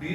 BA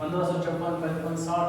1554, 55, 60।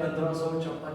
1554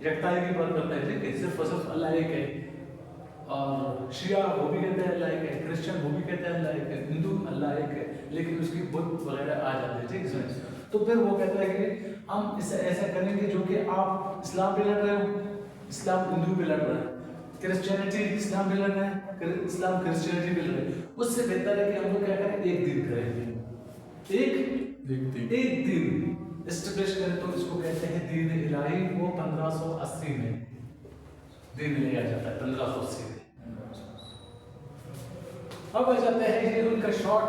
یکتائی کی بات کرتا ہے ٹھیک ہے، صرف اور صرف اللہ ایک ہے. اور شیعہ وہ بھی کہتے ہیں اللہ ایک ہے، کرسچن وہ بھی کہتے ہیں اللہ ایک ہے، ہندو اللہ ایک ہے، لیکن اس کی بت وغیرہ آ جاتے ہیں ٹھیک ہے. تو پھر وہ کہتا ہے کہ ہم اسے ایسا کریں گے جو کہ آپ اسلام پہ لڑ رہے ہو، اسلام ہندو پہ لڑ رہا ہے، کرسچینٹی اسلام پہ لڑ رہے ہیں، اسلام کرسچینٹی پہ لڑ رہے ہیں. اس سے بہتر ہے کہ ہم لوگ کیا کریں، ایک دین کریں گے، ایک دین اسٹیبلش کریں. تو اس کو کہتے ہیں دین الہی. وہ 1580 میں دین لیا جاتا ہے، 1580 میں. اب آ جاتے ہیں یہ ان کا شارٹ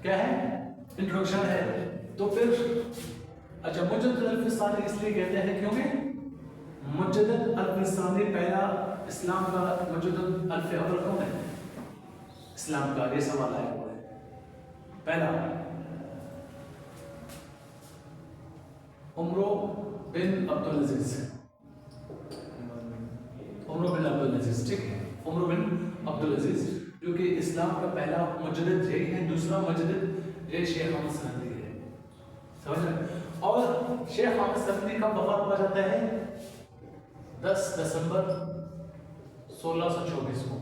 کیا ہے، انٹروڈکشن ہے. تو پھر اچھا مجدد الفسانی اس لیے کہتے ہیں کیونکہ مجدد الفسانی پہلا اسلام کا مجدد الف اول کون ہے اسلام کا، یہ سوال آیا ہوا ہے. پہلا عمرو بن عبدالعزیز، عمرو بن عبدالعزیز ٹھیک ہے، عمرو بن عبدالعزیز جو کہ اسلام کا پہلا مجدد یہی ہے. دوسرا مجدد یہ شیخ احمد سندھی ہے، سمجھ رہے. اور شیخ احمد سندھی کا وفات پا جاتا ہے 10 دسمبر 1624 کو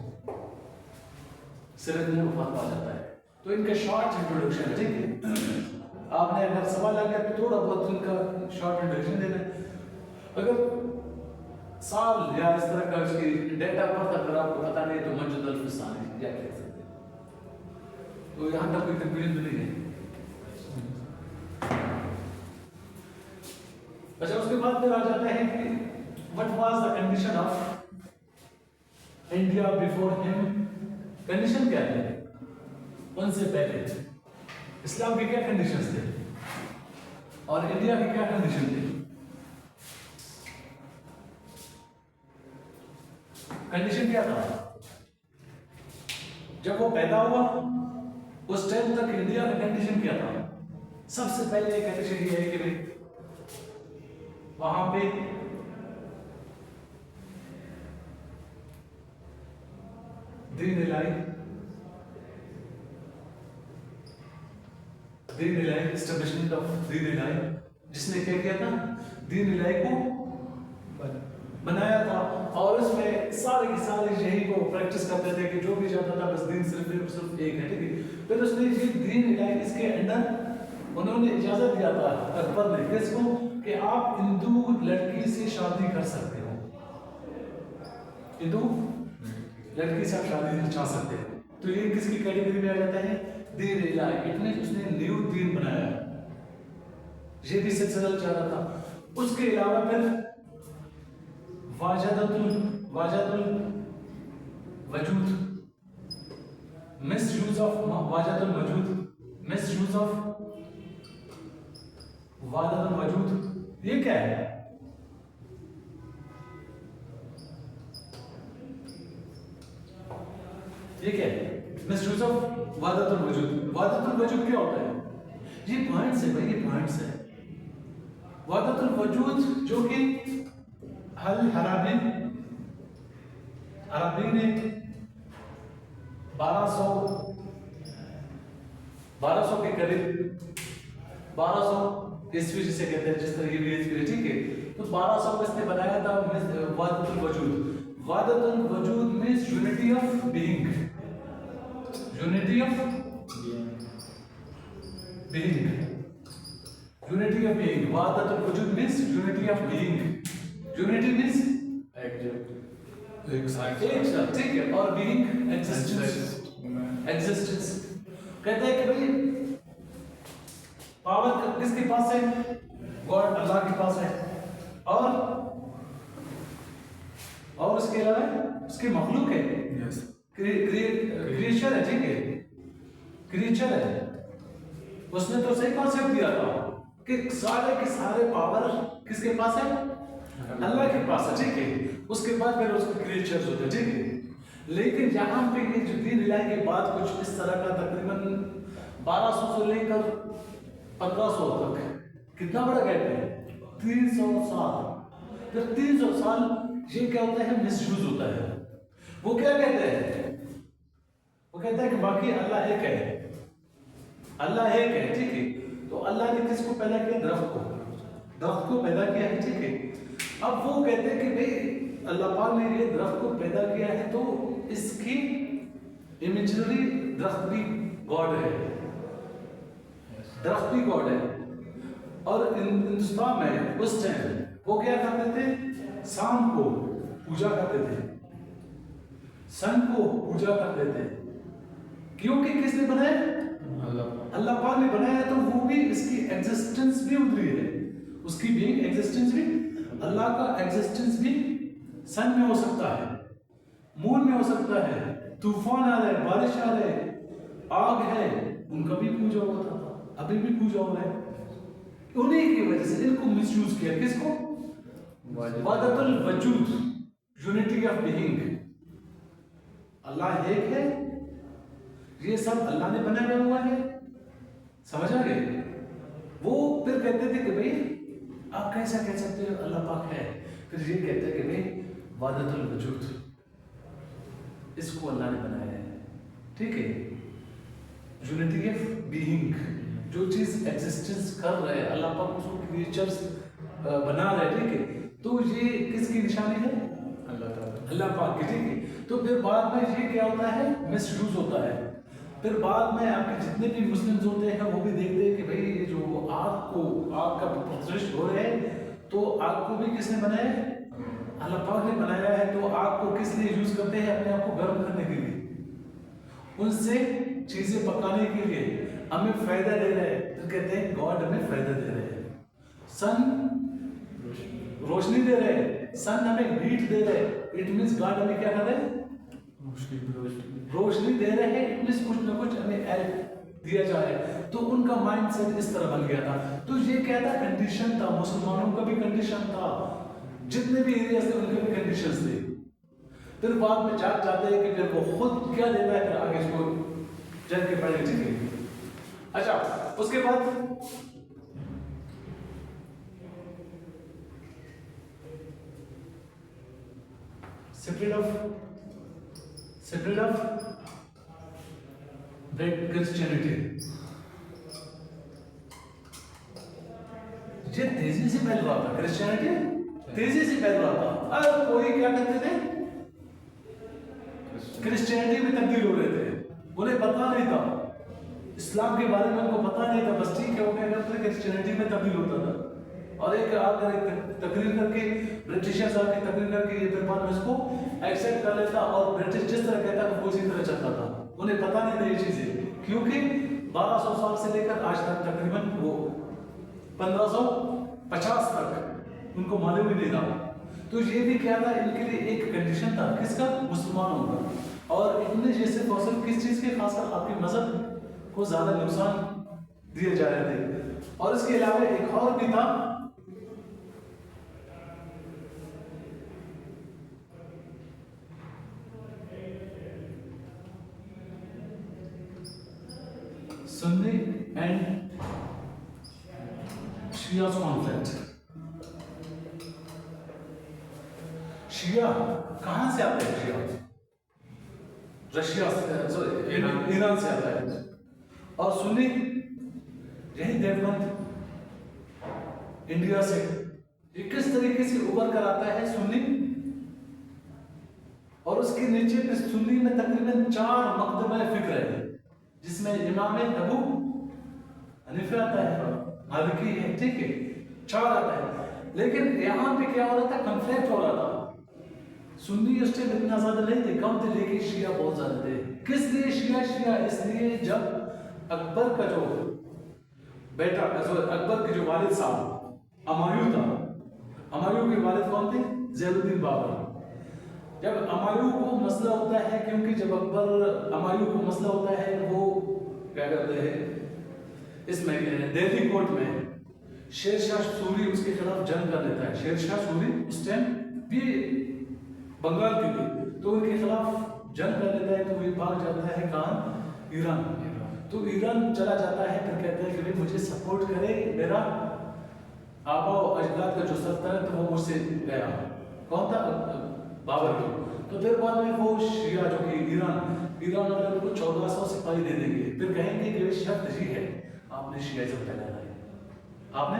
سرحد میں وفات پا جاتا ہے. تو ان کا شارٹ انٹروڈکشن ہے ٹھیک ہے. آپ نے اگر سوال آ گیا تو تھوڑا بہت ان کا شارٹ انٹروڈکشن دینا ہے. اگر سال یا اس طرح کا اس کی ڈیٹ آف برتھ اگر آپ کو پتا نہیں تو مجدد الفسانی یا کہہ سکتے ہیں. تو یہاں تک کوئی کنفیوژن تو نہیں ہے. اچھا اس کے بعد پھر آ جاتا ہے کہ what was the condition of India before him. Condition کیا ہے ان سے پہلے اسلام کے کیا کنڈیشنز تھے اور انڈیا کی کیا کنڈیشن تھی. کنڈیشن کیا تھا جب وہ پیدا ہوا اس ٹائم تک انڈیا کا کنڈیشن کیا تھا. سب سے پہلے ایک کنڈیشن یہ ہے کہ وہاں پہ دین الہی اسٹیبلشمنٹ آف دین الہی، جس نے کیا تھا دین الہی کو بنایا تھا. اور اس میں سارے کے سارے یہی کو پریکٹس کرتے تھے کہ جو بھی جاتا تھا بس دین صرف ایک ہے ٹھیک ہے. پھر اس نے یہ دین الہی اس کے اندر انہوں نے اجازت دیا تھا اکبر نے کس کو کہ آپ ہندو لڑکی سے شادی کر سکتے ہو، ہندو لڑکی سے آپ شادی چاہ سکتے ہیں. تو یہ کس کی کیٹیگری میں آ جاتا ہے دین الہی. اتنے اس نے نیو دین بنایا، یہ بھی سلسلہ چل رہا تھا. اس کے علاوہ پھر واجدت الوجود مس یوز آف واجد الوجود، مس یوز آف واجد الوجود. یہ کیا ہے؟ یہ کیا ہے مس یوز آف وحدت الوجود. وحدت الوجود کیا ہوتا ہے؟ یہ پوائنٹس ہے بھائی، یہ پوائنٹس ہے. وحدت الوجود جو کہ حرابی نے 1200 کے قریب 1200 عیسوی جسے کہتے ہیں، جس طرح یہ بھی عیسوی ٹھیک ہے. تو 1200 میں اس نے بنایا تھا وحدت الوجود. وحدت الوجود means unity of being. Unity of being. Unity of being. وحدت الوجود means unity of being. Unity means ایک ساتھ ٹھیک ہے، اور being existence. کہتے ہیں کہ بھائی پاور کس کے پاس ہے؟ گاڈ اللہ کے پاس ہے. اور اس کے علاوہ اس کی مخلوق ہے، کریچر ہے ٹھیک ہے، کریچر ہے. اس نے تو صحیح کانسیپٹ دیا تھا کہ سارے کے سارے پاور کس کے پاس ہے؟ اللہ کے پاس ہے ٹھیک ہے. اس کے بعد پھر اس کے کریچرز ہوتے ہیں ٹھیک ہے. لیکن یہاں پہ یہ جو دین الہی کے بعد کچھ اس طرح کا تقریباً 1200 سے لے کر 1500 تک کتنا بڑا گیپ ہے؟ 300 سال. پھر 300 سال یہ کیا ہوتا ہے؟ مس یوز ہوتا ہے. وہ کیا کہتے ہیں؟ وہ کہتے ہیں کہ باقی اللہ ایک ہے، اللہ ایک ہے ٹھیک ہے. تو اللہ نے کس کو پیدا کیا؟ درخت کو پیدا کیا ہے ٹھیک ہے. اب وہ کہتے ہیں کہ بھئی اللہ پاک نے یہ درخت کو پیدا کیا ہے تو اس کی امیجنری درخت بھی گاڈ ہے، درخت بھی گاڈ ہے. اور ہندوستان میں اس ٹائم وہ کیا کرتے تھے؟ سان کو پوجا کرتے تھے، سن کو پوجا کرتے تھے. کیونکہ کس نے بنایا؟ اللہ پاک نے بنایا. تو وہ بھی اس کی ایگزسٹنس بھی ادھری ہے، اس کی بینگ ایگزسٹنس بھی. اللہ کا ایگزسٹنس بھی سن میں ہو سکتا ہے، مون میں ہو سکتا ہے، طوفان آ رہا ہے، بارش آ رہا ہے، آگ ہے، ان کا بھی پوجا ہوتا تھا، ابھی بھی پوجا ہو رہا ہے. انہیں کی وجہ سے ان کو مس یوز کیا. کس کو؟ وحدت الوجود، یونٹی آف بینگ. اللہ ایک ہے، یہ سب اللہ نے بنایا ہوا ہے. سمجھ آ گئے؟ وہ پھر کہتے تھے کہ بھئی آپ کیسا کہہ سکتے ہو اللہ پاک ہے؟ پھر یہ کہتے ہیں کہ بھئی وحدت الوجود، اس کو اللہ نے بنایا ہے. ٹھیک ہے؟ یونٹی آف بینگ، جو چیز ایگزسٹنس کر رہے ہیں اللہ پاک اس کو کریچرز بنا رہے. ٹھیک ہے؟ تو یہ کس کی نشانی ہے؟ اللہ پاک کی. ٹھیک ہے؟ تو پھر بعد میں یہ کیا ہوتا ہے؟ مس یوز ہوتا ہے. پھر بعد میں آپ کے جتنے بھی مسلمز ہوتے ہیں وہ بھی دیکھتے ہیں کہ بھئی یہ جو آگ کا پرستش ہو رہے ہیں تو آگ کو بھی کس نے بنایا ہے؟ اللہ پاک نے بنایا ہے. تو آگ کو کس لیے یوز کرتے ہیں؟ اپنے آپ کو گرم کرنے کے لیے، ان سے چیزیں پکانے کے لیے. ہمیں فائدہ دے رہے ہیں تو کہتے ہیں گاڈ ہمیں فائدہ دے رہے ہیں. سن روشنی دے رہے ہیں، سن ہمیں ہیٹ دے رہے ہیں. اٹ مینس گاڈ ہمیں کیا کر رہے ہیں؟ روشنی دے رہے ہیں. اٹ مینس کچھ نہ کچھ ہمیں ہیلپ دیا جا رہا ہے. تو ان کا مائنڈ سیٹ اس طرح بن گیا تھا. تو یہ کیا تھا؟ کنڈیشن تھا. مسلمانوں کا بھی کنڈیشن تھا، جتنے بھی ایریاز تھے ان کے بھی کنڈیشنز تھے. پھر بعد میں جاگ جاتے ہیں کہ پھر وہ خود کیا دیتا ہے، پھر آگے اس کو جن کے پڑھیں گے. اچھا اس کے بعد spread of Christianity. یہ تیزی سے پھیل رہا تھا. کرسچینٹی تیزی سے پھیل رہا تھا. اور کوئی کیا کرتے تھے؟ کرسچینٹی میں تبدیل ہو رہے تھے. انہیں پتا نہیں تھا اسلام کے بارے میں، ان کو پتا نہیں تھا. بس ٹھیک ہے وہ کیا کرتے تھے؟ کرسچینٹی میں تبدیل ہوتا تھا. اور ایک آ کر ایک تقریر کر کے، برٹشرز آ کے تقریر کر کے یہ پھر بعد میں اس کو ایکسیپٹ کر لیتا. اور برٹش جس طرح کہتا تھا وہ اسی طرح چلتا تھا. انہیں پتا نہیں تھا یہ چیزیں، کیونکہ 1200 سال سے لے کر آج تک تقریباً وہ 1550 تک ان کو معلوم ہی نہیں تھا. تو یہ بھی کیا تھا؟ ان کے لیے ایک کنڈیشن تھا. کس کا؟ مسلمانوں کا. اور ان نے جیسے فصل کس چیز کے؟ خاص کر آپ کے مذہب کو زیادہ نقصان دیے جا رہے تھے. اور اس کے علاوہ ایک اور بھی تھا، سنی اینڈ شیعہ کانفلکٹ. شیعہ کہاں سے آتا ہے؟ شیعہ رشیا سے، ایران سے آتا ہے. اور سنی یہی دیوبند انڈیا سے. یہ کس طریقے سے ابھر کر آتا ہے سنی؟ اور اس کے نیچے پہ سنی میں تقریباً 4 مکتبہ فکر ہے، جس میں امام ابو حنیفہ آتا ہے، مالکی ہے. ٹھیک ہے؟ 4 آتا ہے. لیکن یہاں پہ کیا ہو رہا تھا؟ کنفلکٹ ہو رہا تھا. سنی اس ٹائم اتنا زیادہ نہیں تھے، کم تھے، لیکن شیعہ بہت زیادہ تھے. کس لیے شیعہ؟ اس لیے جب اکبر کا جو بیٹا، اکبر کے جو والد صاحب ہمایوں تھا، ہمایوں کے والد کون تھے؟ زین الدین بابر. جب ہمایوں کو مسئلہ ہوتا ہے، کیونکہ جب ہمایوں کو مسئلہ ہوتا ہے وہ کیا کرتے ہیں اس میں دہلی کورٹ میں شیر شاہ سوری اس کے خلاف جنگ کر لیتا ہے. شیر شاہ سوری اس ٹائم بھی بنگال کے تھے، تو ان کے خلاف جنگ کر لیتا ہے. تو وہ بھاگ جاتا ہے کہاں؟ ایران. تو ایران چلا جاتا ہے. پھر کہتا ہے کہ مجھے سپورٹ کرے، میرا آبا و اجداد کا جو سلطنت وہ مجھ سے گیا. کون تھا؟ بابر کی. تو پھر بعد میں وہ شیعہ جو کہ ایران والے کو 1400 سپاہی دے دیں گے. پھر کہیں گے کہ شرط یہ ہے آپ نے شیعہ پھیلانا ہے، آپ نے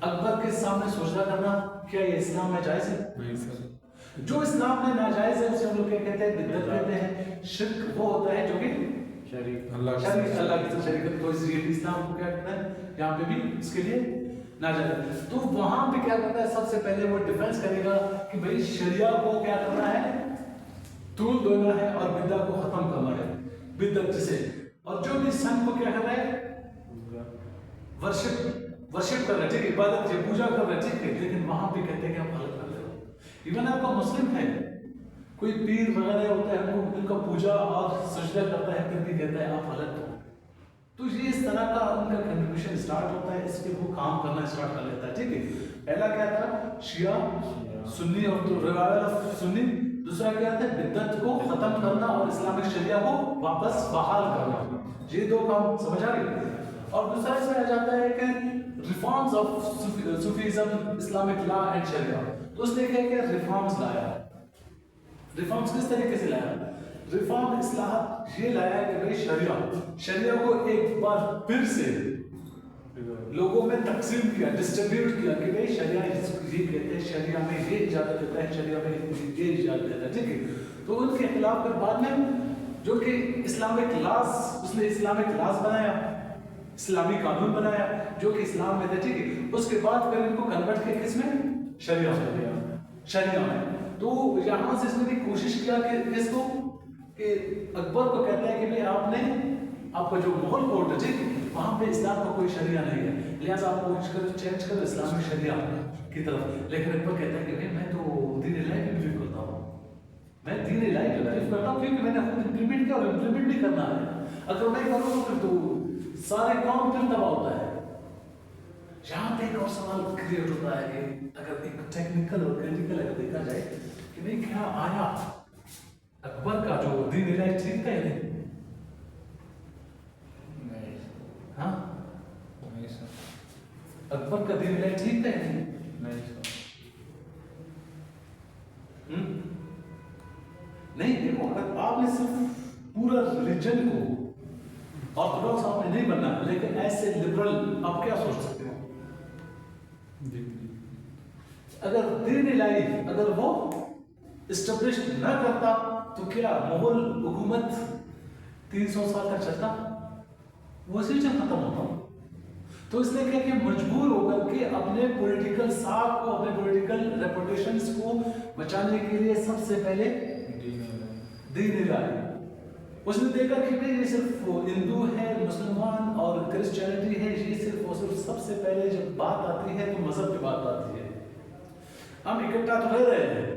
اکبر کے سامنے سجدہ کرنا کیا یہ اسلام میں جائز ہے؟ نہیں سر. جو اسلام میں ناجائز ہے اسے ہم لوگ کیا کہتے ہیں؟ بدعت کہتے ہیں. شرک وہ ہوتا ہے جو کہ شریک اللہ کے ساتھ شریک. تو اس لیے اسلام کو کیا کرنا ہے یہاں پہ بھی اس کے لیے ناجائز. تو وہاں پہ کیا کرتا ہے؟ سب سے پہلے وہ ڈیفینس کرے گا کہ بھئی شریعہ کو کیا کرنا ہے؟ طول دینا ہے اور بدعت کو ختم کرنا ہے. بدعت جسے اور جو بھی سن کو کیا کر رہا ہے؟ ورشپ کر رہا ہے. ٹھیک ہے، عبادت ہے، پوجا کر رہا ہے. ٹھیک ہے، لیکن وہاں پہ کہتے ہیں کہ آپ غلط کر رہے ہو. ایون آپ کا مسلم ہے، کوئی پیر وغیرہ ہوتا ہے ان کا پوجا اور سجدہ کرتا ہے پھر بھی کہتا ہے آپ غلط ہو. تو یہ اس طرح کا ان کا کنٹریبیوشن اسٹارٹ ہوتا ہے. اس کے وہ کام کرنا اسٹارٹ کر لیتا ہے. ٹھیک ہے، پہلا کیا تھا؟ شیعہ سنی اور ریوائول آف سنی. دوسرا کیا تھا؟ بدعت کو ختم کرنا اور اسلامک شریعہ کو واپس بحال کرنا. یہ دو کام سمجھ آ گئے. اور دوسرا اس میں آ جاتا ہے کہ reforms of Sufism, Islamic law and شریعہ. تو اس نے کہا کہ ریفارمز لایا. ریفارمز کس طریقے سے لایا؟ ریفارم اصلاحات یہ لایا کہ بھئی شریعہ کو ایک بار پھر سے لوگوں میں تقسیم کیا، ڈسٹریبیوٹ کیا کہ بھئی شریعہ یہ کہتے ہیں، شریعہ میں یہ اجازت دیتا ہے، شریعہ میں یہ اجازت دیتا ہے. ٹھیک ہے، تو ان کے خلاف پھر بعد میں جو کہ اسلامک لاز، اس نے اسلامک لاز بنایا، اسلامی قانون بنایا جو کہ اسلام میں تھا. ٹھیک ہے، اس کے بعد پھر ان کو کنورٹ کیا کس میں؟ شریعہ میں. تو یہاں سے اس نے بھی کوشش کیا کہ اس کو کہ اکبر کو کہتا ہے کہ بھئی آپ نے آپ کا جو مغل کورٹ ہے، ٹھیک ہے، وہاں پہ اسلام کا کوئی شریعہ نہیں ہے، لہٰذا آپ کو چینج کر اسلامی شریعہ کی طرف. لیکن اکبر کہتا ہے کہ بھئی میں تو دین الہی کی بلیو کرتا ہوں، میں دین الہی کی بلیو کرتا ہوں کیونکہ میں نے خود امپلیمنٹ کیا اور امپلیمنٹ بھی کرنا ہے. اگر نہیں کروں تو پھر تو سارے کام پھر تباہ ہوتا ہے. یہاں پہ ایک اور سوال کریٹ ہوتا ہے کہ اگر ایک ٹیکنیکل اور کریٹیکل اگر دیکھا جائے کہ نہیں کیا آیا اکبر کا جو دین الہی ٹھیک تھا یا نہیں؟ ہاں اکبر کا دین الہی ٹھیک تھا یا نہیں؟ نہیں. دیکھو اگر آپ نے صرف پورا ریلیجن کو آرتھوڈاکس آپ نے نہیں بننا، لیکن ایسے لبرل آپ کیا سوچ سکتے ہو؟ اگر دین الہی اگر وہ اسٹیبلش نہ کرتا تو کیا مغل حکومت 300 سال تک چلتا؟ وہ اسی جب ختم ہوتا. تو اس لیے کہ مجبور ہو کر کے اپنے پولیٹیکل ساکھ کو، اپنے پولیٹیکل ریپوٹیشنز کو بچانے کے لیے سب سے پہلے دین الہی. اس نے دیکھا کہ یہ صرف ہندو ہے، مسلمان اور کرسچینٹی ہے، یہ صرف اور صرف سب سے پہلے جب بات آتی ہے تو مذہب کی بات آتی ہے. ہم اکٹھا تو رہ رہے ہیں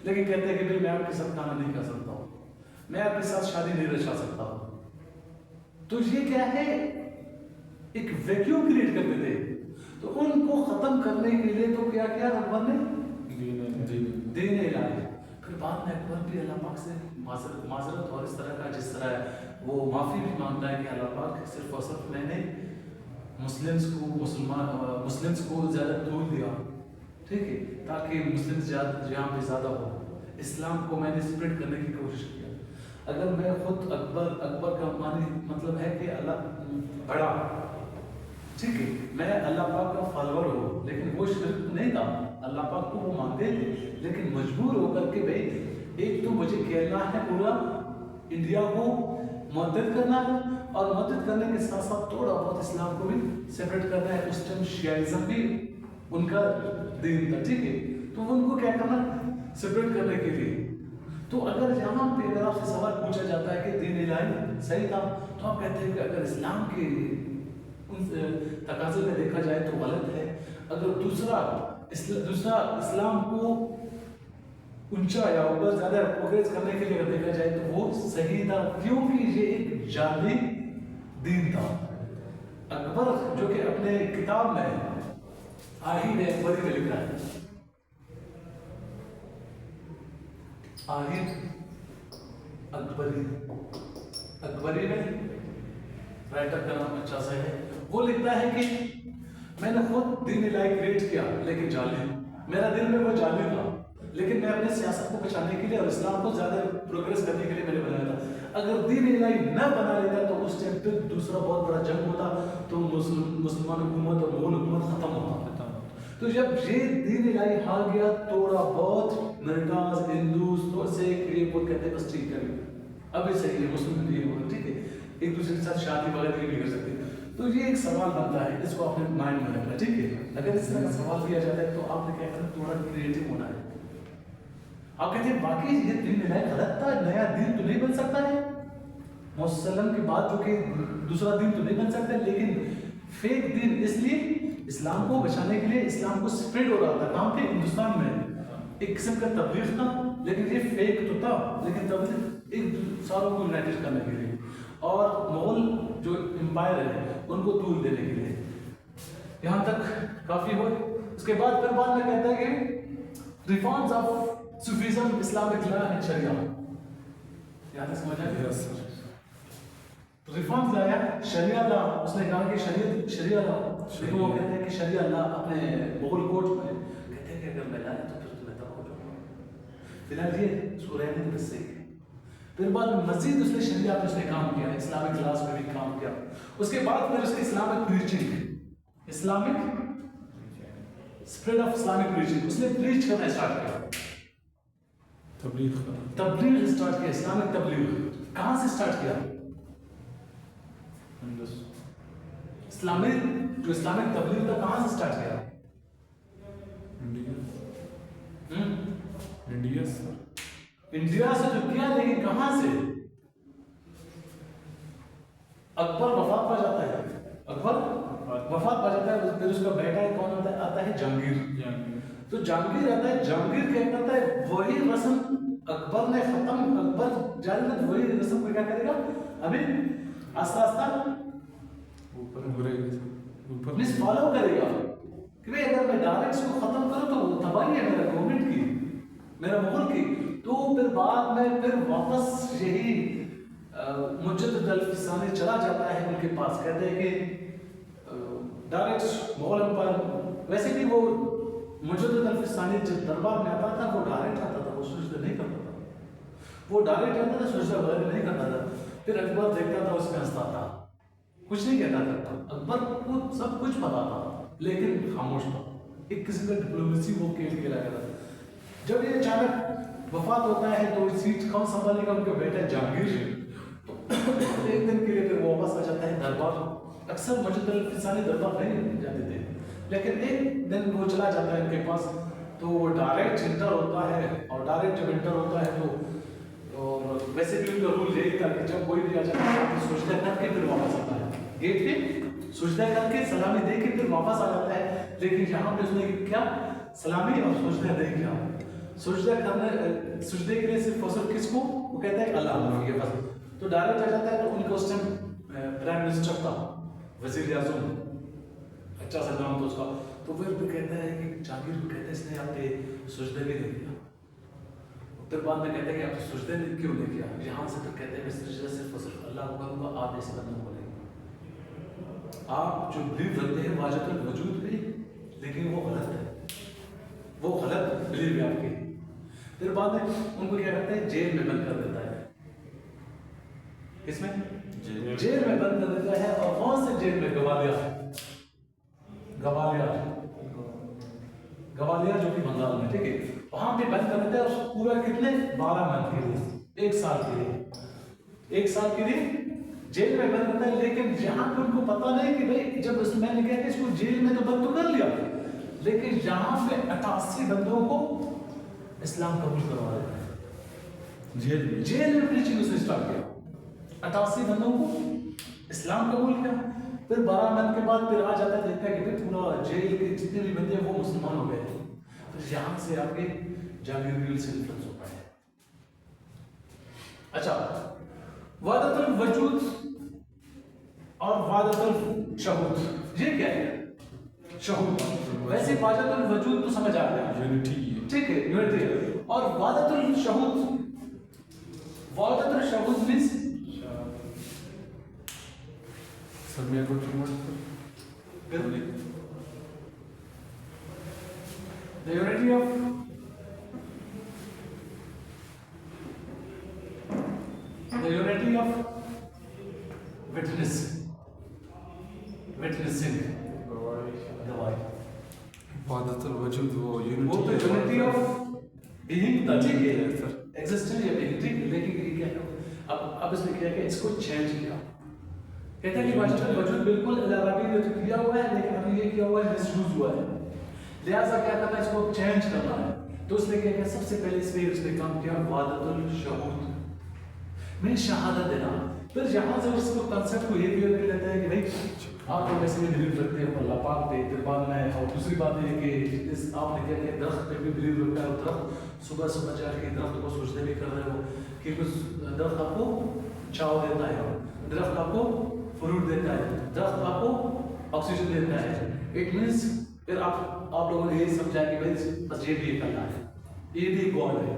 لیکن کہتے ہیں کہ بھئی میں آپ کے ساتھ کھانا نہیں کھا سکتا ہوں، میں آپ کے ساتھ شادی نہیں رچا سکتا ہوں. تو یہ کیا ہے؟ ایک ویکیوم کریٹ کرتے تھے. تو ان کو ختم کرنے کے لیے تو کیا کیا اکبر نے؟ دین الہی. پھر بعد میں اکبر بھی اللہ پاک سے معذرت اور اس طرح کا جس طرح وہ معافی بھی مانگتا ہے کہ اللہ پاک صرف اور صرف میں نے مسلمس کو زیادہ طول دیا، ٹھیک ہے، تاکہ مسلمس یہاں پہ زیادہ ہو. اسلام کو میں نے اسپریڈ کرنے کی کوشش کیا. اگر میں خود اکبر کا مطلب ہے کہ اللہ بڑا، ٹھیک ہے، میں اللہ پاک کا فالوور ہوں، لیکن وہ شرک نہیں تھا. اللہ پاک کو وہ مانتے تھے لیکن مجبور ہو کر کے بھائی ایک تو مجھے کہنا ہے پورا انڈیا کو مدد کرنا ہے اور مدد کرنے کے ساتھ ساتھ تھوڑا بہت اسلام کو بھی سیپریٹ کرنا ہے. اس ٹائم شیعیزم بھی ان کا دین تھا، ٹھیک ہے، تو ان کو کیا کرنا سیپریٹ کرنے کے لیے. تو اگر یہاں پہ اگر آپ سے سوال پوچھا جاتا ہے کہ دین الہی صحیح تھا تو آپ کہتے ہیں کہ اگر اسلام کے ان تقاضے میں دیکھا جائے تو غلط ہے. اگر دوسرا اسلام کو اونچا یا اوپر زیادہ پروگریس کرنے کے لیے اگر دیکھا جائے تو وہ صحیح تھا کیونکہ یہ ایک جعلی دین تھا. اکبر جو کہ اپنے کتاب میں آہین اکبری میں لکھا ہے، آہین اکبری میں رائٹر کا نام اچھا سا ہے، وہ لکھتا ہے کہ میں نے خود دین الہی کریٹ کیا لیکن جعلی، میرا دل میں وہ جعلی تھا لیکن میں اپنے سیاست کو بچانے کے لیے اور اسلام کو زیادہ پروگریس کرنے کے لیے میں نے بنایا تھا. اگر دین الہی نہ بنا لیتا تو اس ٹائم پہ دوسرا بہت بڑا جنگ ہوتا تو مسلمان حکومت اور مغل حکومت ختم ہوتا. تو جب یہ دین الہی آ گیا تھوڑا بہت ملٹاز ہندوز تو سے یہ وہ کہتے ہیں بس ٹھیک ہے اب یہ صحیح ہے مسلم نہیں ہوگا ٹھیک ہے ایک دوسرے کے ساتھ شادی وغیرہ نہیں کر سکتے. تو یہ ایک سوال بنتا ہے اس کو اپنے مائنڈ میں رکھنا ٹھیک ہے. اگر اس طرح کا سوال کیا جاتا ہے تو آپ نے کیا کرنا تھوڑا کریٹو ہونا ہے. آپ کہتے ہیں واقعی یہ دین الہی غلط تھا نیا دین تو نہیں بن سکتا ہے مسلم کے بعد جو کہ دوسرا دین تو نہیں بن سکتا لیکن فیک دین اس لیے اسلام کو بچانے کے لیے اسلام کو سپریڈ ہو رہا تھا کہاں پہ ہندوستان میں ایک قسم کا تبلیغ تھا لیکن یہ فیک تو تھا لیکن تبلیغ ایک ساروں کو یونائٹڈ کرنے کے لیے اور مغل جو امپائر ہے ان کو طول دینے کے لیے. یہاں تک کافی ہو. اس کے بعد پھر بعد میں کہتا ہے کہ reforms of Sufism Islamic law and شریعہ. یہاں تک سمجھ آیا؟ ریفارمز لایا شریعہ لا. اس نے کہا کہ شریعہ لا لیکن وہ کہتے ہیں کہ شریعہ لا اپنے مغل کوٹ میں کہتے ہیں کہ اگر میں لائے تو پھر تمہیں تب ہو جاؤں گا. فی الحال یہ سورہ نے بس سے پھر بعد مزید اس نے شریعہ پہ اس نے کام کیا اسلامک کلاس میں بھی کام کیا. اس کے بعد پھر اس نے Islamic preaching Islamic spread of Islamic preaching اس نے پریچ کرنا اسٹارٹ کیا تبلیغ اسٹارٹ کیا. اسلامک تبلیغ کہاں سے اسٹارٹ کیا؟ اسلامک جو اسلامک تبلیغ تھا کہاں سے اسٹارٹ کیا؟ انڈیا سے جو کیا لیکن کہاں سے؟ اکبر وفات پا جاتا ہے. اکبر وفات پا جاتا ہے پھر اس کا بیٹا کون ہوتا ہے آتا ہے جہانگیر. تو جہانگیر آتا ہے. جہانگیر کیا کرتا ہے وہی رسم اکبر نے ختم اکبر جاری میں وہی رسم کو کیا کرے گا ابھی آستہ آستہ پلیز فالو کرے گا کہ بھئی اگر میں ڈائریکٹ اس کو ختم کروں تو تباہی ہے میرا گورنمنٹ کی میرا مغل کی. تو پھر بعد میں پھر واپس یہی مجدد الفسانی چلا جاتا ہے ان کے پاس. کہتے ہیں کہ ڈائریکٹ مغل امپائر ویسے بھی وہ مجدد الفسانی جب دربار میں آتا تھا وہ ڈائریکٹ آتا تھا وہ سجدہ نہیں کرتا تھا. وہ ڈائریکٹ آتا تھا سجدہ وغیرہ نہیں کرتا تھا. پھر اکبر دیکھتا تھا اس میں ہنستا تھا کچھ نہیں کہتا تھا. اکبر کو سب کچھ پتا تھا لیکن خاموش تھا. ایک قسم کا ڈپلومیسی وہ کھیلا کرتا تھا. جب یہ اچانک وفات ہوتا ہے تو سیٹ کون سنبھالے گا ان کا بیٹا جہانگیر. تو ایک دن کے لیے پھر وہ واپس آ جاتا ہے دربار. اکثر مجدد الفسانی دربار نہیں جاتے تھے لیکن ایک دن وہ چلا جاتا ہے ان کے پاس. تو وہ ڈائریکٹ انٹر ہوتا ہے اور ڈائریکٹ جب انٹر ہوتا ہے تو اور ویسے بھی ان کا رول یہی تھا کہ جب کوئی بھی آ جاتا ہے تو سجدہ کر کے پھر واپس آتا ہے. گیٹ پہ سجدہ کر کے سلامی دے کے پھر واپس آ جاتا ہے. لیکن یہاں پہ اس نے کیا سلامی اور سجدہ نہیں کیا. سجدہ کرنے سجدے کے لیے صرف فصل کس کو وہ کہتا ہے اللہ کے پاس. تو ڈائریکٹ آ جاتا ہے. تو ان کا اس ٹائم پرائم منسٹر تھا وزیر اعظم اچھا سا نام تھا اس کا. تو وہ کہتا ہے کہ جہانگیر کو کہتا ہے اس نے آپ کے سجدے بھی نہیں کیا. پھر بعد میں کہتا ہے کہ آپ سجدے کیوں نہیں کیا. یہاں سے پھر کہتے ہیں میں سجدہ صرف صرف اللہ کو کروں گا آپ ایسے بندوں کو نہیں. آپ جو بلیو رکھتے ہیں واجب الوجود پہ لیکن وہ غلط ہے. وہ غلط بلیو ہے آپ کی. پھر بعد میں ان کو کیا کرتا ہے جیل میں بند کر دیتا ہے. کس میں جیل میں بند کر دیتا ہے. اور کون سے جیل میں گوالیا جو کہ بنگال میں ٹھیک ہے وہاں پہ بند کر دیتا ہے. اور پورا کتنے 12 منتھ کے لیے ایک سال کے لیے جیل میں بند کرتا ہے. لیکن یہاں پہ ان کو پتا نہیں کہ بھائی جب اس میں نے کہا کہ اس کو جیل میں تو بند تو کر لیا لیکن یہاں پہ 88 بندوں کو اسلام قبول کروا دیتا ہے. جیل میں پریچنگ اس نے اسٹارٹ کیا. 88 بندوں کو اسلام قبول کیا. پھر 12 منتھ کے بعد پھر آ جاتا ہے دیکھتا ہے کہ پورا جیل کے جتنے بھی بندے ہیں وہ مسلمان ہو گئے. پھر یہاں سے آگے جہانگیر سے ڈفرنس ہوتا ہے. اچھا وحدت الوجود اور وحدت الشہود یہ کیا ہے؟ شہود ویسے وحدت الوجود تو سمجھ آ گیا یونٹی ٹھیک ہے یونٹی ہے. اور وحدت الشہود مینس سمیہ کو the unity of witnessing گواہی وحدت الوجود وہ وہ تو یونٹی یونٹی آف بینگ تھا، ٹھیک ہے ایگزسٹنس یا بینگ، ٹھیک ہے، لیکن یہ کیا ہے اب اس نے کیا کہ اس کو چینج کیا، کہتا ہے کہ وحدت الوجود بالکل العربی نے تو کیا ہوا ہے لیکن ابھی یہ کیا ہوا ہے مس یوز ہوا ہے، لہٰذا کیا کرنا ہے اس کو چینج کرنا ہے، تو اس نے کیا کہ سب سے پہلے اس نے کام کیا وحدت الشہود میں شہادت دینا، پھر یہاں سے اس کو کنسپٹ کو یہ کلیئر کر لیتا ہے کہ بھائی آپ لوگ ایسے بھی بلیو رکھتے ہیں اللہ پاک پہ، پھر بعد میں اور دوسری بات یہ کہ اس آپ نے کیا کہ درخت پہ بھی بلیو رکھا ہے، اور درخت صبح صبح جا کے درخت کو سوچتے بھی کر رہے ہو کہ کچھ درخت آپ کو چھاؤ دیتا ہے، درخت آپ کو فروٹ دیتا ہے، درخت آپ کو آکسیجن دیتا ہے، اٹ مینس پھر آپ لوگوں نے یہ سمجھا کہ بھائی بس یہ بھی ایک اللہ ہے، یہ بھی گاڈ ہے،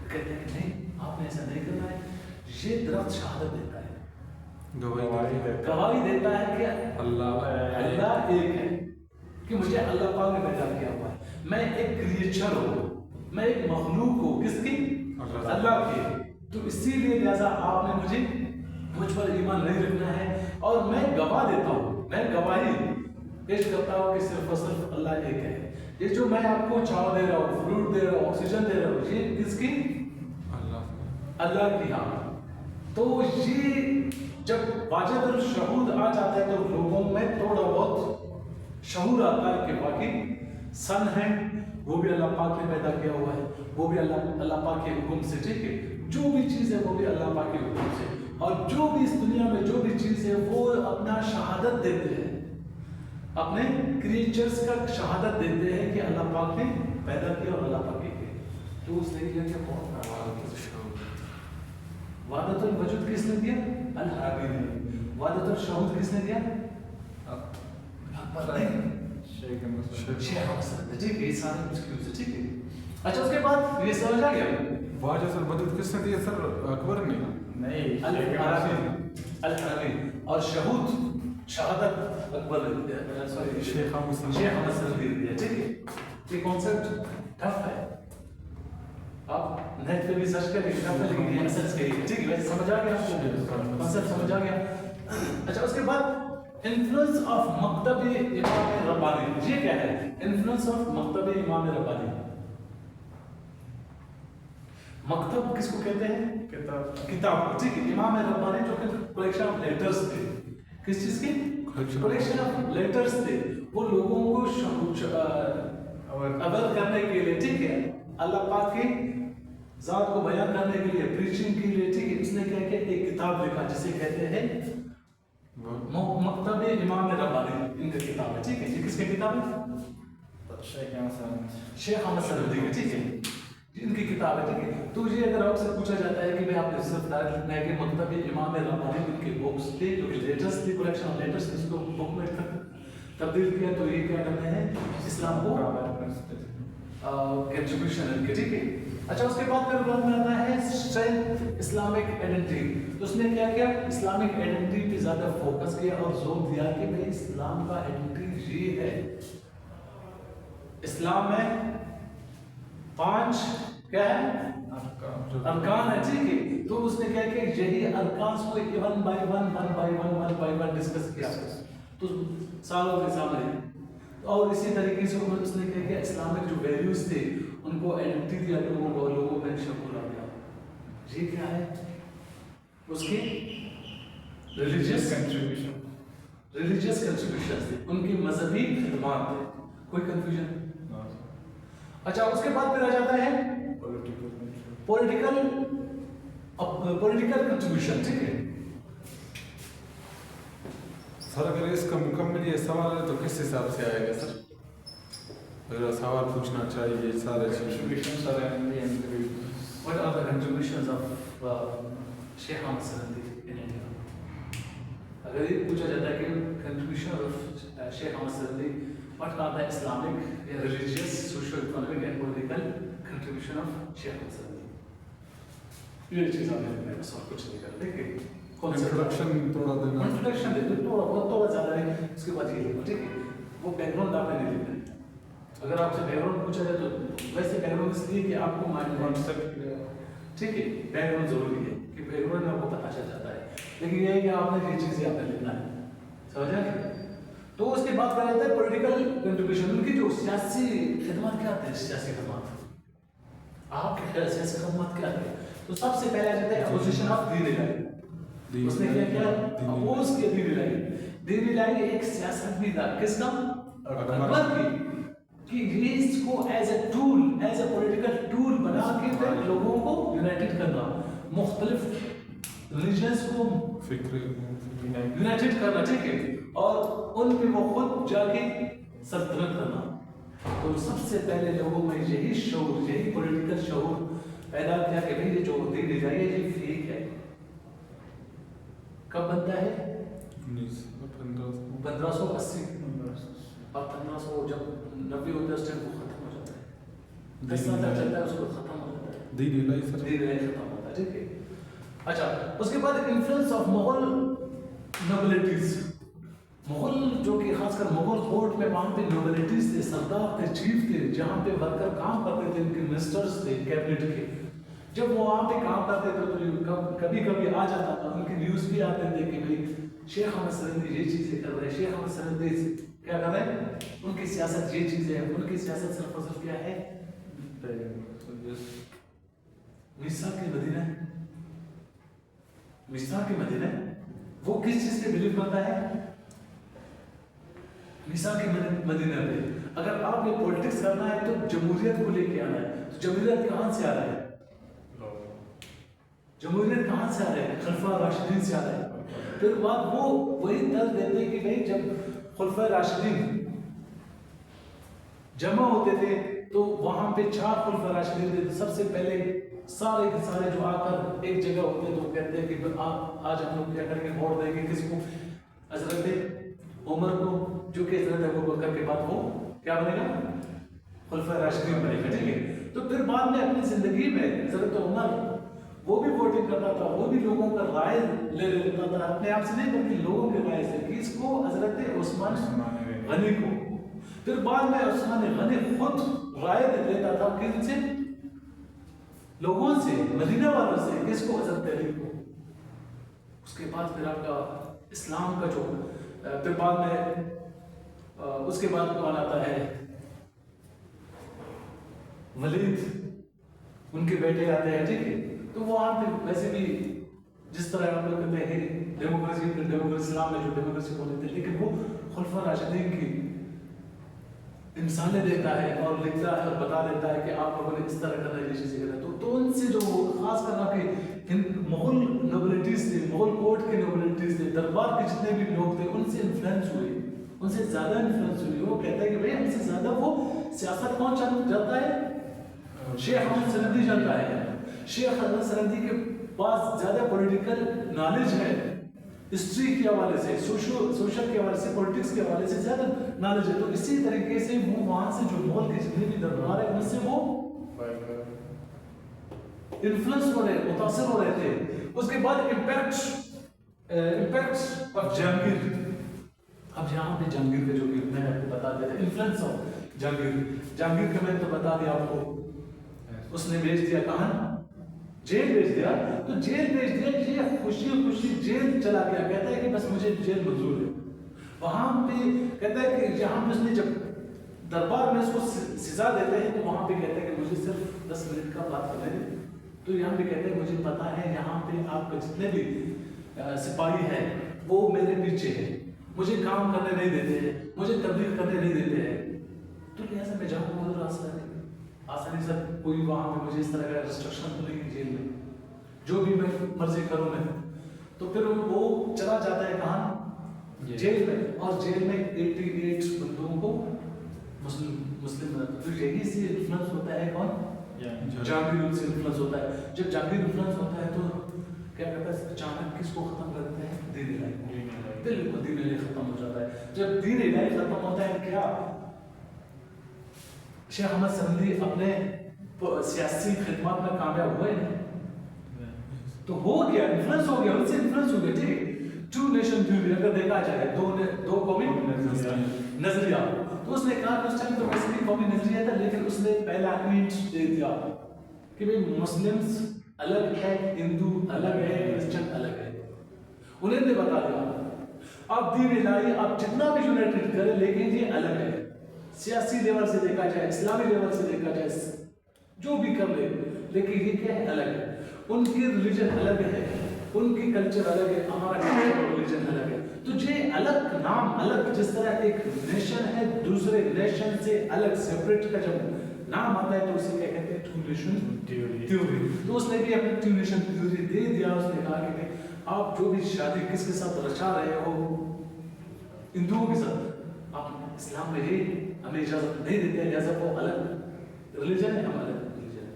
کہتے ہیں کہ نہیں آپ نے ایسا نہیں کرنا ہے، یہ درخت شہادت دیتا ہے، گواہی دیتا ہے کہ اللہ ایک ہے، کہ مجھے اللہ پاک نے پیدا کیا ہوا ہے، میں ایک کریچر ہوں، میں ایک مخلوق ہوں، کس کی؟ اللہ کی، تو اسی لیے لہذا آپ نے مجھ پر ایمان نہیں رکھنا ہے، اور میں گواہ دیتا ہوں، میں گواہی پیش کرتا ہوں کہ صرف اور صرف اللہ ایک ہے، یہ جو میں آپ کو چھاؤ دے رہا ہوں، فروٹ دے رہا ہوں، آکسیجن دے رہا ہوں، یہ کس کی؟ اللہ کی، ہاں، تو یہ جب واجد الشہود آ جاتا ہے تو لوگوں میں تھوڑا بہت شعور آتا ہے کہ واقعی سن ہے وہ بھی اللہ پاک نے پیدا کیا ہوا ہے، وہ بھی اللہ پاک کے حکم سے، ٹھیک ہے، جو بھی چیز ہے وہ بھی اللہ پاک کے حکم سے، اور جو بھی اس دنیا میں جو بھی چیز ہے وہ اپنا شہادت دیتے ہیں، اپنے کریچرز کا شہادت دیتے ہیں کہ اللہ پاک نے پیدا کیا اور اللہ پاک کے، تو اس نے کیا کہ بہت وحدت الوجود کس نے دیا؟ العربی نے، وحدت الشہود کس نے دیا؟ اکبر نہیں، شیخ حسن، ٹھیک ہے، یہ سارے مسکیوز ہے، ٹھیک ہے، اچھا اس کے بعد یہ سمجھ آ گیا وحدت الوجود کس نے دیا سر؟ اکبر نے؟ نہیں، العربی، اور شہود شہادت اکبر نے، سوری شیخ حسن نے دیا، ٹھیک ہے، یہ کانسیپٹ ٹف ہے، آپ نیٹ پہ بھی سرچ کریں گے لیکن یہ اصل سے ٹھیک ہے، ویسے سمجھ آ گیا آپ کو کنسیپٹ سمجھ آ گیا، اچھا اس کے بعد انفلوئنس آف مکتب امام ربانی، یہ کیا ہے انفلوئنس آف مکتب امام ربانی؟ مکتب کس کو کہتے ہیں؟ کتاب، ٹھیک ہے، امام ربانی جو کہ کلیکشن آف لیٹرز تھے، کس چیز کی کلیکشن آف لیٹرز تھے، وہ لوگوں کو اویل کرنے کے لیے، ٹھیک ہے، اللہ پاک کی ذات کو بیان کرنے کے لیے، پریچنگ کے لیے، ٹھیک ہے، اس نے کیا کہ ایک کتاب لکھا جسے کہتے ہیں مکتب امام ربانی، ان کا کتاب ہے، ٹھیک ہے، یہ کس کی کتاب ہے؟ شیخ احمد سرندی کی، ٹھیک ہے، ان کی کتاب ہے، ٹھیک ہے، تو یہ اگر آپ سے پوچھا جاتا ہے کہ بھائی آپ نے صرف ڈائریکٹ لکھنا ہے کہ مکتب امام ربانی ان کے بکس تھے جو کہ لیٹرز تھے، کلیکشن آف لیٹرز، اس کو بک میں تبدیل کیا، تو یہ کیا کرنا ہے اسلام کو کنٹریبیوشن ان کے، ٹھیک ہے، اچھا اس کے بعد پھر بعد میں آتا ہے اسٹرینتھ اسلامک آئیڈینٹی، تو اس نے کیا کیا اسلامک آئیڈینٹی پہ زیادہ فوکس کیا اور زور دیا کہ بھائی اسلام کا آئیڈینٹی یہ ہے، اسلام میں 5 کیا ہے ارکان ہے، ٹھیک ہے، تو اس نے کیا کہ یہی ارکان کو ون بائی ون ڈسکس کیا تو سالوں کے سامنے، اور اسی طریقے سے اس نے کہا کہ اسلامک جو ویلیوز تھے ان کو آئیڈینٹی دیا لوگوں میں شکل آ گیا، یہ کیا ہے اس کی ریلیجیس کنٹریبیوشن تھے، ان کی مذہبی خدمات تھے، کوئی کنفیوژن؟ اچھا اس کے بعد پھر آ جاتا ہے پولیٹیکل کنٹریبیوشن، ٹھیک ہے، سر اگر اس کا مکمل یہ سوال ہے تو کس حساب سے آئے گا سر؟ اگر سوال پوچھنا چاہیے سارے What are the contributions of Sheikh Ahmad Sarandi in India? اگر یہ پوچھا جاتا ہے کہ contribution of Sheikh Ahmad Sarandi, what are the Islamic, religious, socio-economic and political contribution of Sheikh Ahmad Sarandi? یہ چیز آپ نے بس اور کچھ نہیں کرتے کہ انٹروڈکشن تھوڑا دینا، انٹروڈکشن دے دو تھوڑا زیادہ ہے، اس کے بعد یہ لکھو، ٹھیک ہے، وہ بیک گراؤنڈ آپ نے نہیں لکھنا ہے، اگر آپ سے بیک گراؤنڈ پوچھا جائے تو ویسے بیک گراؤنڈ اس لیے کہ آپ کو مائنڈ کانسیپٹ، ٹھیک ہے، بیک گراؤنڈ ضروری ہے کہ بیک گراؤنڈ میں آپ کو پتہ چل جاتا ہے، لیکن یہ ہے کہ آپ نے یہ چیزیں آپ نے لکھنا ہے، سمجھا کہ تو اس کے بعد کہا جاتا ہے پولیٹیکل کنٹریبیوشن. ان کی جو سیاسی خدمات کیا تھے؟ سیاسی خدمات آپ کے خیال سیاسی خدمات کیا تھے؟ تو سب سے پہلے آ جاتا ہے اپوزیشن آف دین الہی. اس نے کیا کیا؟ اپوز کیا دین الہی. دین الہی ایک سیاست بھی تھا کس کا؟ اکبر کی, کہ یہ اس کو as a tool, as a political tool بنا کے پھر لوگوں کو یونائٹڈ کرنا, مختلف ریلیجنس کو یونائٹڈ کرنا, ٹھیک ہے, اور ان پہ وہ خود جا کے سلطنت کرنا. تو سب سے پہلے لوگوں میں یہی شعور, یہی پولیٹیکل شعور پیدا کیا کہ بھئی یہ جو دین الہی ہے یہ فیک ہے. کب بنتا ہے؟ 1580. اور 1500 جب 90 ہوتا ہے اس ٹائم وہ ختم ہو جاتا ہے. 10 سال تک چلتا ہے اس کو ختم ہو جاتا ہے. دین الہی ختم ہوتا ہے, ٹھیک ہے. اچھا, اس کے بعد انفلوئنس آف مغل نوبلٹیز. مغل جو کہ خاص کر مغل کورٹ میں وہاں پہ نوبلٹیز تھے, سردار تھے, چیف تھے, جہاں پہ ورکر کام کرتے تھے, ان کے منسٹرز تھے کیبنٹ کے. جب وہ وہاں پہ کام کرتے تھے تو کبھی کبھی آ جاتا تھا, ان کے نیوز بھی آتے تھے کہ بھئی شیخ احمد سرندی یہ چیزیں کر رہے ہیں, شیخ احمد سرندی کیا کر رہے ہیں, ان کی سیاست یہ چیزیں ہیں, ان کی سیاست صرف اور صرف کیا ہے؟ میثاق کے مدینہ, میثاق کے مدینہ وہ کس چیز پہ بلیو کرتا ہے؟ میثاق کے مدینہ پہ. اگر آپ نے پولیٹکس کرنا ہے تو جمہوریت کو لے کے آنا ہے. تو جمہوریت کہاں سے آ رہا ہے؟ جمہوریت کہاں سے آ رہا ہے؟ خلفاء راشدین سے آ رہا ہے. پھر بعد وہ وہی درد دیتے کہ بھئی جب خلفاء راشدین جمع ہوتے تھے تو وہاں پہ 4 خلفاء راشدین تھے. سب سے پہلے سارے کے سارے جو آ کر ایک جگہ ہوتے تو کہتے ہیں کہ آج ہم لوگ کیا کریں گے, ووٹ دیں گے کس کو؟ حضرت عمر کو, جو کہ حضرت ابوبکر کے بعد وہ کیا بنے گا؟ خلفاء راشدین بنے گا, ٹھیک ہے. تو پھر بعد میں اپنی زندگی میں حضرت عمر وہ بھی ووٹنگ کرتا تھا, وہ بھی لوگوں کا رائے لے لیتا تھا, اپنے آپ سے نہیں بلکہ لوگوں کی رائے سے. کس کو؟ حضرت عثمان غنی کو. پھر بعد میں عثمان غنی خود رائے لیتا تھا کن سے؟ لوگوں سے, مدینہ والوں سے. کس کو؟ حضرت علی کو. اس کے بعد پھر آپ کا اسلام کا جو پھر بعد میں اس کے بعد کون آتا ہے؟ ولید, ان کے بیٹے آتے ہیں, ٹھیک ہے. تو وہ وہاں پہ ویسے بھی جس طرح آپ لوگ کہتے ہیں ڈیموکریسی اسلام میں جو ڈیموکریسی کو لیتے ہیں, لیکن وہ خلفاء راشدین کی مثالیں دیتا ہے اور لکھتا ہے اور بتا دیتا ہے کہ آپ لوگوں نے اس طرح کرنا ہے, یہ چیزیں کرنا ہے. تو ان سے جو خاص کرنا کہ مغل نوبلٹیز تھے, مغل کورٹ کے نوبلٹیز تھے, دربار کے جتنے بھی لوگ تھے, ان سے انفلوئنس ہوئی, ان سے زیادہ انفلوئنس ہوئی. وہ کہتا ہے کہ بھئی ہم سے زیادہ وہ سیاست کون جانتا ہے؟ شیخ احمد سرندی جانتا ہے. شیخ احمد سرندی کے پاس زیادہ پولیٹیکل نالج ہے, ہسٹری کے حوالے سے, سوشل کے حوالے سے, پولیٹکس کے حوالے سے زیادہ نالج ہے. تو اسی طریقے سے وہ وہاں سے جو مغل کے جتنے بھی دربار ہیں ان سے وہ انفلوئنس ہو رہے, متاثر ہو رہے تھے. اس کے بعد امپیکٹ آف جہانگیر. اب یہاں پہ جہانگیر کا جو کہ میں نے آپ کو بتا دیا تھا, انفلوئنس آف جہانگیر کا میں تو بتا دیا آپ کو. اس نے بھیج دیا کہاں؟ جیل بھیج دیا. تو جیل بھیج دیا, یہ خوشی جیل چلا گیا. کہتا ہے کہ بس مجھے جیل منظور ہے. وہاں پہ کہتا ہے کہ یہاں پہ اس نے جب دربار میں اس کو سزا دیتے ہیں تو وہاں پہ کہتا ہے کہ مجھے صرف 10 منٹ کا بات کرنے دیں. تو یہاں پہ کہتے ہیں مجھے پتا ہے یہاں پہ آپ کے جتنے بھی سپاہی ہیں وہ میرے پیچھے ہیں, مجھے کام کرنے نہیں دیتے ہیں, مجھے تبلیغ کرنے نہیں دیتے ہیں. تو لہٰذا میں جاؤں گا ادھر آسانی سے کوئی وہاں پہ مجھے اس طرح کا ریسٹرکشن تو نہیں جیل میں, جو بھی میں مرضی کروں میں. تو پھر وہ چلا جاتا ہے کہاں؟ جیل میں. اور جیل میں 88 بندوں کو مسلم بناتا. تو یہی سے انفلوئنس ہوتا ہے کون؟ جہانگیر سے انفلوئنس ہوتا ہے. جب جہانگیر انفلوئنس ہوتا ہے تو کیا کرتا ہے؟ اچانک کس کو ختم کرتے ہیں؟ دین الہی. بالکل دین الہی ختم ہو جاتا ہے. جب دین الہی ختم ہوتا ہے کیا شیخ احمد سرندی اپنے سیاسی خدمات میں کامیاب ہوئے ہیں؟ تو ہو گیا, انفلوئنس ہو گیا, ان سے انفلوئنس ہو گیا. ٹھیک ہے, 2 نیشن تھیوری اگر دیکھا جائے, دو قومی نظریہ. تو اس نے کہا کہ اس ٹائم تو ویسے بھی قومی نظریہ تھا, لیکن اس نے پہلا ایونٹ دے دیا کہ بھئی مسلمز الگ ہے, ہندو الگ ہے, کرسچن الگ ہے. انہیں نے بتا دیا. آپ دین الہی آپ جتنا بھی یونائٹڈ کریں لیکن یہ الگ ہے. سیاسی لیول سے دیکھا جائے, اسلامی لیول سے دیکھا جائے, جو بھی کر لے, لیکن یہ کیا ہے, الگ ہے. ان کی ریلیجن الگ ہے, ان کی کلچر الگ ہے, ہمارا کلچر اور ریلیجن الگ ہے. تو یہ الگ نام الگ, جس طرح ایک نیشن ہے دوسرے نیشن سے الگ سیپریٹ کا جب نام آتا ہے تو اسے کیا کہتے ہیں, ٹو نیشن تھیوری. تو اس نے بھی اپنی ٹو نیشن تھیوری دے دیا. اس نے کہا کہ آپ جو بھی شادی کس کے ساتھ رچا رہے ہو, ہندوؤں کے ساتھ, آپ اسلام میں یہ ہمیں اجازت نہیں دیتے, لہٰذا وہ الگ ریلیجن ہے, ہم الگ ریلیجن ہے.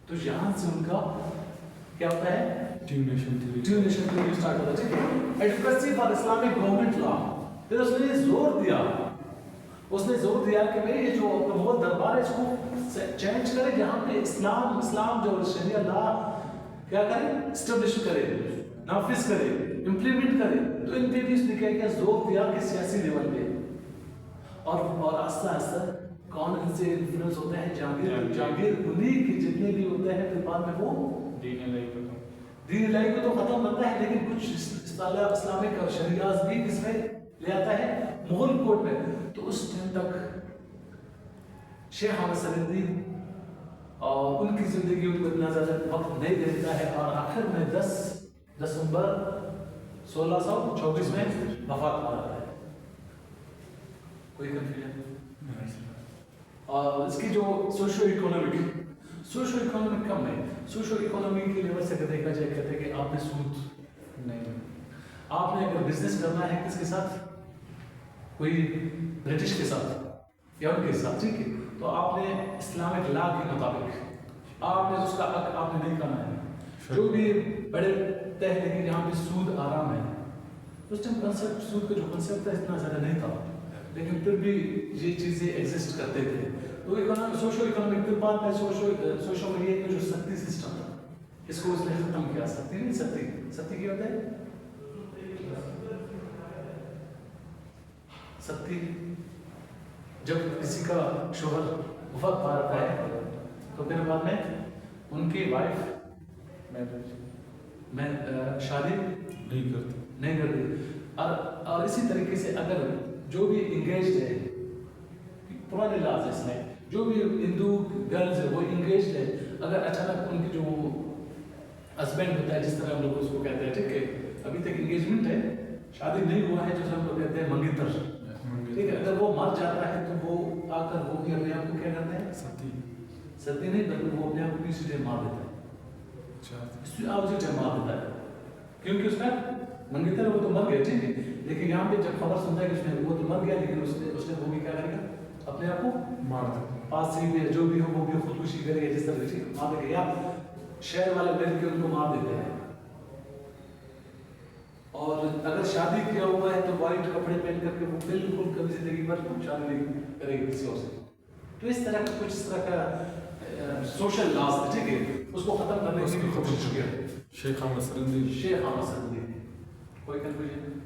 تو یہاں سے ان کا کیا ہوتا ہے, ٹو نیشن تھیوری اسٹارٹ ہوتا ہے. ٹھیک ہے, ایڈوکیسی فار اسلامک گورنمنٹ لا. پھر اس نے زور دیا کہ بھئی یہ جو مغل دربار ہے اس کو چینج کرے, جہاں پہ اسلام جو شریعہ لا کیا کرے, اسٹیبلش کرے, نافذ کرے, امپلیمنٹ کرے. تو ان پہ بھی اس نے کیا زور دیا کہ سیاسی لیول پہ, اور آہستہ آہستہ کون ان سے انفلوئنس ہوتا ہے, جہانگیر انہی کے جتنے بھی ہوتے ہیں. پھر بعد میں وہ دین الہی کو تو ختم کرتا ہے, لیکن کچھ اسلامک اور شریعت بھی کس میں لے آتا ہے, مغل کوٹ میں. تو اس ٹائم تک شیخ احمد سرندی اور ان کی زندگی ان کو اتنا زیادہ وقت نہیں دیتا ہے, اور آخر میں 10 دسمبر 1624 میں وفات پا رہا ہے. کوئی کنفیوژن؟ اور اس کی جو سوشو اکنامک کم ہے. سوشو اکنامک کے لیول سے اگر دیکھا جائے, کہتے ہیں کہ آپ نے سود نہیں, آپ نے اگر بزنس کرنا ہے کس کے ساتھ, کوئی برٹش کے ساتھ یا ان کے ساتھ, ٹھیک ہے, تو آپ نے اسلامک لا کے مطابق آپ نے اس کا حق آپ نے نہیں کرنا ہے. جو بھی بڑے طے لیکن جہاں پہ سود آرام ہے, اس ٹائم کنسیپٹ سود کا جو کنسیپٹ تھا اتنا زیادہ نہیں تھا, لیکن پھر بھی یہ چیزیں ایگزسٹ کرتے تھے. تو سوشو اکنامک پھر بعد میں سوشو میڈیا کا جو سختی سسٹم تھا, اس کو اس نے ختم کیا. سختی نہیں, سختی کیا ہوتا ہے, سختی جب کسی کا شوہر وفات پا رہتا ہے تو پھر بعد میں ان کی وائف میں شادی نہیں کرتی. اور اسی طریقے سے اگر جو بھی انگیجڈ ہے, پرانے لاز اس میں جو بھی ہندو گرلز ہے وہ انگیجڈ ہے, اگر اچانک ان کی جو ہسبینڈ ہوتا ہے, جس طرح ہم لوگ اس کو کہتے ہیں, ٹھیک ہے, ابھی تک انگیجمنٹ ہے, شادی نہیں ہوا ہے, جو ہم لوگ کہتے ہیں منگیتر, ٹھیک ہے, اگر وہ مر جاتا ہے تو وہ آ کر وہ بھی اپنے آپ کو کیا کرتے ہیں, ستی نہیں بلکہ وہ اپنے آپ کو اسی ٹائم مار دیتا ہے, اسی ٹائم مار دیتا ہے, کیونکہ اس کا منگیتر وہ تو مر گیا, ٹھیک ہے, لیکن یہاں پہ جب خبر سنتا ہے کہ اس نے وہ تو مر گیا, لیکن اس نے وہ بھی کیا کرے گا, اپنے آپ کو مار دے, پاسی میں جو بھی ہو وہ بھی خودکشی کرے گا, جس طرح سے مار دے گا, یا شہر والے مل کے ان کو مار دیتے ہیں. اور اگر شادی کیا ہوا ہے تو وائٹ کپڑے پہن کر کے وہ بالکل کبھی زندگی پر شادی نہیں کرے گی کسی اور سے. تو اس طرح کا کچھ اس طرح کا سوشل لاس, ٹھیک ہے, اس کو ختم کرنے کی کوشش کیا. شیخ احمد سرندی. کوئی کنفیوژن؟